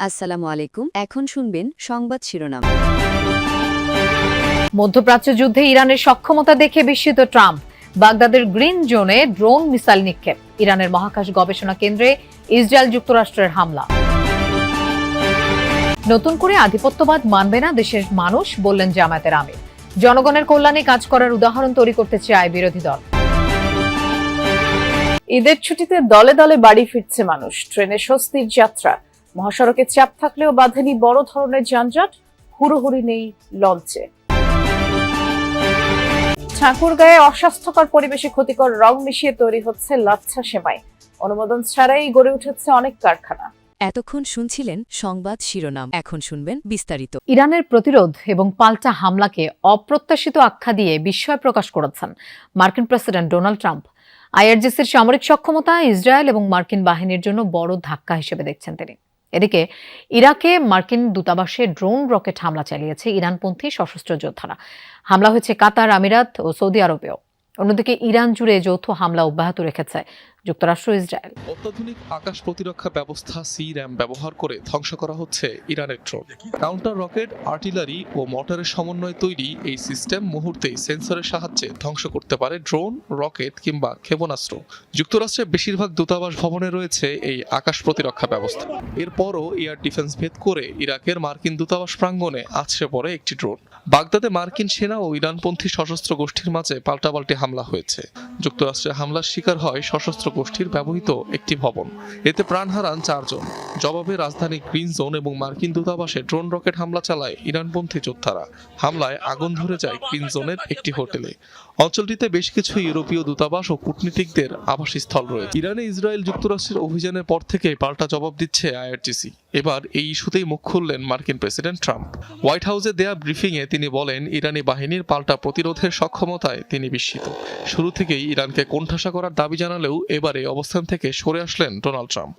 আসসালামু আলাইকুম। এখন শুনবেন সংবাদ শিরোনাম। মধ্যপ্রাচ্য যুদ্ধে ইরানের সক্ষমতা দেখে বিস্মিত ট্রাম্প। বাগদাদের গ্রিন জোনে ড্রোন মিসাইল নিক্ষেপ। ইরানের মহাকাশ গবেষণা কেন্দ্রে ইসরায়েল যুক্তরাষ্ট্রের হামলা। নতুন করে আধিপত্যবাদ মানবে না দেশের মানুষ, বললেন জামায়াতের আমির। জনগণের কল্যাণে কাজ করার উদাহরণ তৈরি করতে চায় বিরোধী দল। ঈদের ছুটিতে দলে দলে বাড়ি ফিরছে মানুষ। ট্রেনে স্বস্তির যাত্রা। মহাসড়কে চাপ থাকলেও বাধেনি বড় ধরনের যানজট। হুড়োহুড়ি নেই লঞ্চে। ঠাকুরগাঁয়ে অস্বাস্থ্যকর পরিবেশে ক্ষতিকর রং মিশিয়ে তৈরি হচ্ছে লাচ্ছা সেমাই। অনুমোদন ছাড়াই গড়ে উঠেছে অনেক কারখানা। এতক্ষণ শুনছিলেন সংবাদ শিরোনাম। এখন শুনবেন বিস্তারিত। ইরানের প্রতিরোধ এবং পাল্টা হামলাকে অপ্রত্যাশিত আখ্যা দিয়ে বিস্ময় প্রকাশ করেছেন মার্কিন প্রেসিডেন্ট ডোনাল্ড ট্রাম্প। আইআরজিসির সামরিক সক্ষমতা ইসরায়েল এবং মার্কিন বাহিনীর জন্য বড় ধাক্কা হিসেবে দেখছেন তিনি। এদিকে ইরাকে মার্কিন দূতাবাসে ড্রোন রকেট হামলা চালিয়েছে ইরানপন্থী সশস্ত্র যোদ্ধারা। হামলা হয়েছে কাতার, আমিরাত ও সৌদি আরবেও। অন্যদিকে ইরান জুড়ে যৌথ হামলা অব্যাহত রেখেছে যুক্তরাষ্ট্র, ইসরায়েল। অত্যাধুনিক আকাশ প্রতিরক্ষা ব্যবস্থা সি-র্যাম ব্যবহার করে ধ্বংস করা হচ্ছে ইরানের ড্রোন। কাউন্টার রকেট, আর্টিলারি ও মোটরের সমন্বয়ে তৈরি এই সিস্টেম মুহূর্তেই সেন্সরের সাহায্যে ধ্বংস করতে পারে ড্রোন, রকেট কিংবা ক্ষেপণাস্ত্র। যুক্তরাষ্ট্রের বেশিরভাগ দূতাবাস ভবনে রয়েছে এই আকাশ প্রতিরক্ষা ব্যবস্থা। এরপরও এয়ার ডিফেন্স ভেদ করে ইরাকের মার্কিন দূতাবাস প্রাঙ্গণে আছড়ে পড়ে একটি ড্রোন। বাগদাদে মার্কিন সেনা ও ইরানপন্থী সশস্ত্র গোষ্ঠীর মাঝে পাল্টাপাল্টি হামলা হয়েছে। যুক্তরাষ্ট্রের হামলার শিকার হয় সশস্ত্র গোষ্ঠীর ব্যবহৃত একটি ভবন। এতে প্রাণ হারান 4 জন। জবাবে রাজধানী গ্রিন জোন এবং মার্কিন দূতাবাসে ড্রোন রকেট হামলা চালায় ইরানপন্থী যোদ্ধারা। হামলায় আগুন ধরে যায় গ্রিন জোনের একটি হোটেলে। অঞ্চলটিতে বেশ কিছু ইউরোপীয় দূতাবাস ও কূটনীতিকদের আবাসস্থল রয়েছে। ইরানে ইসরায়েল যুক্তরাষ্ট্রের অভিযানের পর থেকে পাল্টা জবাব দিচ্ছে আইআরজিসি। এবার এই ইস্যুতেই মুখ খুললেন মার্কিন প্রেসিডেন্ট ট্রাম্প। হোয়াইট হাউসে দেয়া ব্রিফিংয়ে তিনি বলেন, ইরানি বাহিনীর পাল্টা প্রতিরোধের সক্ষমতায় তিনি বিস্মিত। শুরু থেকেই ইরানকে কোণঠাসা করার দাবি জানালেও এবারে অবস্থান থেকে সরে আসলেন ডোনাল্ড ট্রাম্প।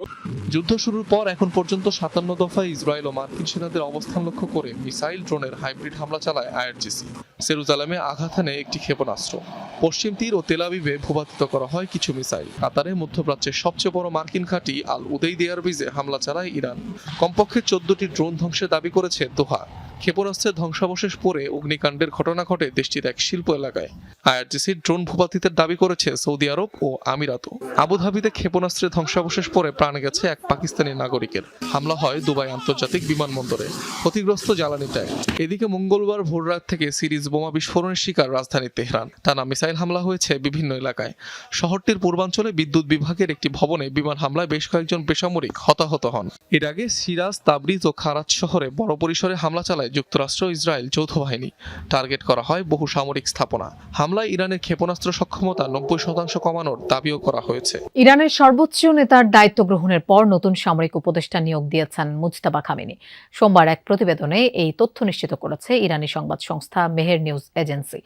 যুদ্ধ শুরুর পর এখন পর্যন্ত 57 দফায় ইসরায়েল ও মার্কিন সেনাদের অবস্থান লক্ষ্য করে মিসাইল, ড্রোনের হাইব্রিড হামলা চালায় আইআরজিসি। জেরুজালেমে আঘাত হানে একটি ক্ষেপণাস্ত্র। পশ্চিম তীর ও তেল আবিবে ভূপাতিত করা হয় কিছু মিসাইল। কাতারে মধ্যপ্রাচ্যের সবচেয়ে বড় মার্কিন ঘাঁটি আল উদেইদ এয়ারবেজে হামলা চালায় ইরান। কমপক্ষে 14টি ড্রোন ধ্বংসের দাবি করেছে দোহা। ক্ষেপণাস্ত্রের ধ্বংসাবশেষ পরে অগ্নিকাণ্ডের ঘটনা ঘটে দেশটির এক শিল্প এলাকায়। আইআরজিসির ড্রোন ভূপাতিতের দাবি করেছে সৌদি আরব ও আমিরাতও। আবুধাবিতে ক্ষেপণাস্ত্রের ধ্বংসাবশেষ পরে প্রাণ গেছে এক পাকিস্তানি নাগরিকের। হামলা হয় দুবাই আন্তর্জাতিক বিমানবন্দরে। ক্ষতিগ্রস্ত জ্বালানি ট্যাঙ্ক। এদিকে মঙ্গলবার ভোররাত থেকে সিরিজ বোমা বিস্ফোরণের শিকার রাজধানী তেহরান। টানা মিসাইল হামলা হয়েছে বিভিন্ন এলাকায়। শহরটির পূর্বাঞ্চলে বিদ্যুৎ বিভাগের একটি ভবনে বিমান হামলায় বেশ কয়েকজন বেসামরিক হতাহত হন। এর আগে সিরাজ, তাবরিজ ও খারাত শহরে বড় পরিসরে হামলা চালায় যুক্তরাষ্ট্র, ইসরায়েল যৌথ বাহিনী। টার্গেট করা হয় বহু সামরিক স্থাপনা। হামলায় ইরানের ক্ষেপণাস্ত্র সক্ষমতা 90% কমানোর দাবিও করা হয়েছে। ইরানের সর্বোচ্চ নেতার দায়িত্ব গ্রহণের পর নতুন সামরিক উপদেষ্টা নিয়োগ দিয়েছেন মুজতাবা খামেনি। সোমবার এক প্রতিবেদনে এই তথ্য নিশ্চিত করেছে ইরানি সংবাদ সংস্থা মেহের নিউজ এজেন্সি।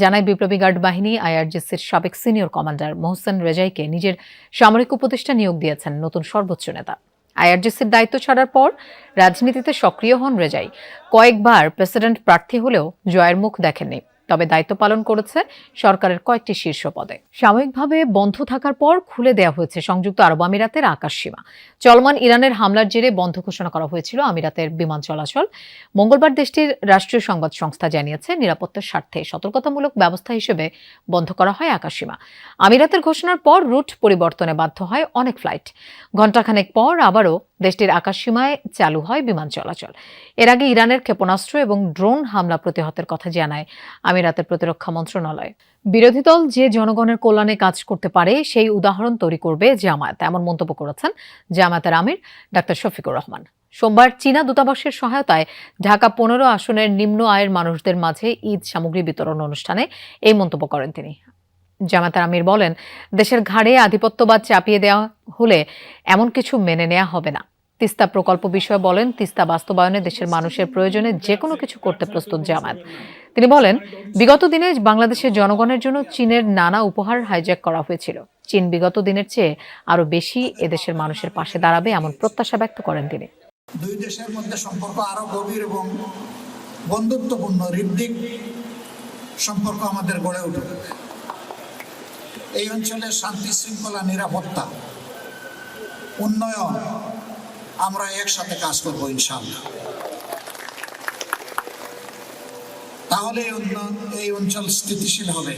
জানায়, বিপ্লবী গার্ড বাহিনী আইআরজিসির সাবেক সিনিয়র কমান্ডার মোহসেন রেজাইকে নিজের সামরিক উপদেষ্টা নিয়োগ দিয়েছেন নতুন সর্বোচ্চ নেতা। আইআরজিসির দায়িত্ব ছাড়ার পর রাজনীতিতে সক্রিয় হন রেজাই। কয়েকবার প্রেসিডেন্ট প্রার্থী হলেও জয়ের মুখ দেখেননি, তবে দায়িত্ব পালন করেছে সরকারের কয়েকটি শীর্ষ পদে। সাময়িকভাবে বন্ধ থাকার পর খুলে দেওয়া হয়েছে সংযুক্ত আরব আমিরাতের আকাশসীমা। চলমান ইরানের হামলার জেরে বন্ধ ঘোষণা করা হয়েছিল আমিরাতের বিমান চলাচল। মঙ্গলবার দেশটির রাষ্ট্রীয় সংবাদ সংস্থা জানিয়েছে, নিরাপত্তার স্বার্থে সতর্কতামূলক ব্যবস্থা হিসেবে বন্ধ করা হয় আকাশসীমা। আমিরাতের ঘোষণার পর রুট পরিবর্তনে বাধ্য হয় অনেক ফ্লাইট। ঘণ্টাখানেক পর আবারও দেশটির আকাশসীমায় চালু হয় বিমান চলাচল। এর আগে ইরানের ক্ষেপণাস্ত্র এবং ড্রোন হামলা প্রতিহতের কথা জানায় আমিরাতের প্রতিরক্ষা মন্ত্রণালয়। বিরোধী দল যে জনগণের কল্যাণে কাজ করতে পারে সেই উদাহরণ তৈরি করবে জামায়াত, এমন মন্তব্য করেছেন জামায়াতের আমির ডাক্তার শফিকুর রহমান। সোমবার চীনা দূতাবাসের সহায়তায় ঢাকা 15 আসনের নিম্ন আয়ের মানুষদের মাঝে ঈদ সামগ্রী বিতরণ অনুষ্ঠানে এই মন্তব্য করেন তিনি। জামায়াতের আমির বলেন, দেশের ঘাড়ে আধিপত্যবাদ চাপিয়ে দেওয়া হলে এমন কিছু মেনে নেওয়া হবে না। তিস্তা প্রকল্প বিষয়ে বলেন, তিস্তা বাস্তবায়নে দেশের মানুষের প্রয়োজনে যে কোনো কিছু করতে প্রস্তুত জামায়াত। তিনি বলেন, বিগত দিনে বাংলাদেশের জনগণের জন্য চীনের নানা উপহার হাইজ্যাক করা হয়েছিল। চীন বিগত দিনের চেয়ে আরো বেশি এদেশের মানুষের পাশে দাঁড়াবে এমন প্রত্যাশা ব্যক্ত করেন তিনি। দুই দেশের মধ্যে সম্পর্ক আরো গভীর এবং বন্ধুত্বপূর্ণ, হৃদ্যিক সম্পর্ক আমাদের গড়ে উঠবে। এই অঞ্চলের শান্তি শৃঙ্খলা, নিরাপত্তা, উন্নয়ন আমরা একসাথে কাজ করবো ইনশাআল্লাহ। তাহলে এই অঞ্চল স্থিতিশীল হবে,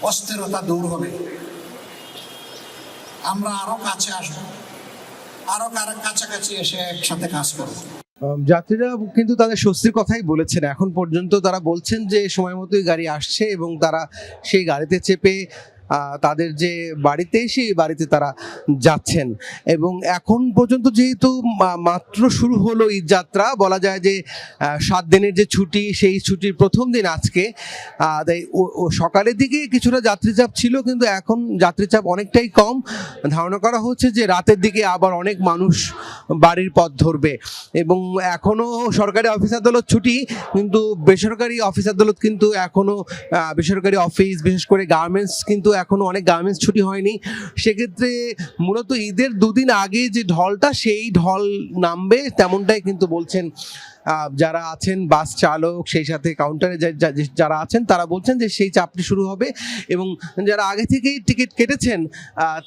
অস্থিরতা দূর হবে, আমরা আরো কাছে আসবো, আরো কাছাকাছি এসে একসাথে কাজ করবো। যাত্রীরা কিন্তু তাদের স্বস্তির কথাই বলেছেন। এখন পর্যন্ত তারা বলছেন যে সময় মতোই গাড়ি আসছে এবং তারা সেই গাড়িতে চেপে তাদের যে বাড়িতে সেই বাড়িতে তারা যাচ্ছেন। এবং এখন পর্যন্ত যেহেতু মাত্র শুরু হলো ঈদ যাত্রা, বলা যায় যে 7 দিনের যে ছুটি, সেই ছুটির প্রথম দিন আজকে, তাই সকালের দিকে কিছুটা যাত্রীচাপ ছিল, কিন্তু এখন যাত্রীচাপ অনেকটাই কম। ধারণা করা হচ্ছে যে রাতের দিকে আবার অনেক মানুষ বাড়ির পথ ধরবে। এবং এখনও সরকারি অফিস আদালত ছুটি, কিন্তু বেসরকারি অফিস আদালত কিন্তু এখনও, বেসরকারি অফিস বিশেষ করে গার্মেন্টস কিন্তু এখনো অনেক গার্মেন্টস ছুটি হয়নি। সেক্ষেত্রে মূলত ঈদের 2 দিন আগে যে ঢলটা, সেই ঢল নামবে তেমনটাই কিন্তু বলছেন যারা আছেন বাস চালক, সেই সাথে কাউন্টারে যারা আছেন তারা বলছেন যে সেই চাপটি শুরু হবে। এবং যারা আগে থেকেই টিকিট কেটেছেন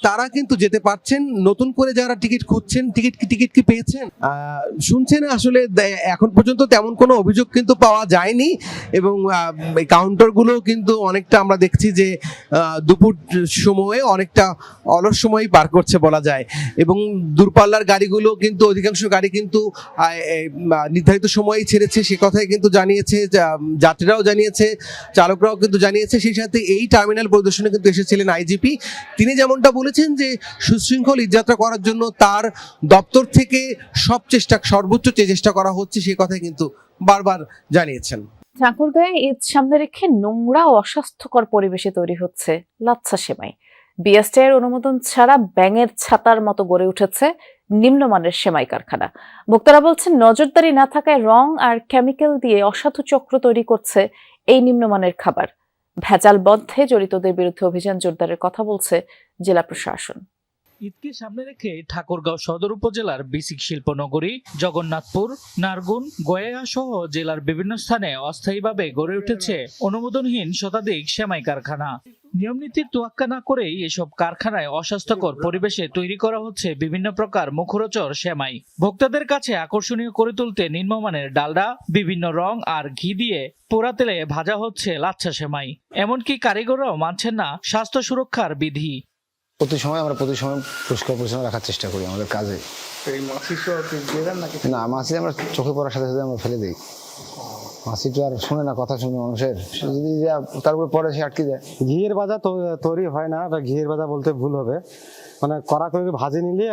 তারা কিন্তু যেতে পারছেন। নতুন করে যারা টিকিট খুঁজছেন, টিকিট কি পেয়েছেন শুনছেন, আসলে এখন পর্যন্ত তেমন কোনো অভিযোগ কিন্তু পাওয়া যায়নি। এবং এই কাউন্টারগুলো কিন্তু অনেকটা আমরা দেখছি যে দুপুর সময়ে অনেকটা অলস সময়ই পার করছে বলা যায়। এবং দূরপাল্লার গাড়িগুলো কিন্তু অধিকাংশ গাড়ি কিন্তু নির্ধারিত সময় ছেড়েছে, সে কথাই কিন্তু জানিয়েছে যাত্রীরাও, জানিয়েছে চালকরাও কিন্তু জানিয়েছে। সেই সাথে এই টার্মিনাল পরিদর্শনে কিন্তু এসেছিলেন আইজিপি। তিনি যেমনটা বলেছেন যে সুশৃঙ্খল ঈদযাত্রা করার জন্য তার দপ্তর থেকে সর্বোচ্চ চেষ্টা করা হচ্ছে, সে কথাই কিন্তু বারবার জানিয়েছেন। ঠাকুরগাঁয়ে ঈদ সামনে রেখে নোংরা ও অস্বাস্থ্যকর পরিবেশে তৈরি হচ্ছে লাচ্ছা সেমাই। বিএসটিআই অনুমোদন ছাড়া ব্যাঙের ছাতার মতো গড়ে উঠেছে নিম্নমানের সেমাই কারখানা। ভোক্তারা বলছেন নজরদারি না থাকায় রং আর কেমিক্যাল দিয়ে অসাধু চক্র তৈরি করছে এই নিম্নমানের খাবার। ভেজাল বন্ধে জড়িতদের বিরুদ্ধে অভিযান জোরদারের কথা বলছে জেলা প্রশাসন। ঈদকে সামনে রেখে ঠাকুরগাঁও সদর উপজেলার বিসিক শিল্পনগরী, জগন্নাথপুর, নারগুন, গয়া সহ জেলার বিভিন্ন স্থানে অস্থায়ীভাবে গড়ে উঠেছে অনুমোদনহীন শতাধিক সেমাই কারখানা। নিয়মনীতির তোয়াক্কা না করেই এসব কারখানায় অস্বাস্থ্যকর পরিবেশে তৈরি করা হচ্ছে বিভিন্ন প্রকার মুখরোচক সেমাই। ভোক্তাদের কাছে আকর্ষণীয় করে তুলতে নিম্নমানের ডালডা, বিভিন্ন রং আর ঘি দিয়ে পোড়া তেলে ভাজা হচ্ছে লাচ্ছা সেমাই। এমনকি কারিগররাও মানছেন না স্বাস্থ্য সুরক্ষার বিধি। প্রতি সময় পরিষ্কার পরিচ্ছন্ন রাখার চেষ্টা করি আমাদের কাজে। না, মাছি আমরা চোখে পড়ার সাথে সাথে আমরা ফেলে দিই। মাছি তো আর শোনে না, কথা শুনে মানুষের, যদি তার উপরে পরে সে আটকে যায়। ঘিয়ের ভাজা তৈরি হয় না, ঘিয়ের ভাজা বলতে ভুল হবে, মানে কড়া করে ভাজে নিলে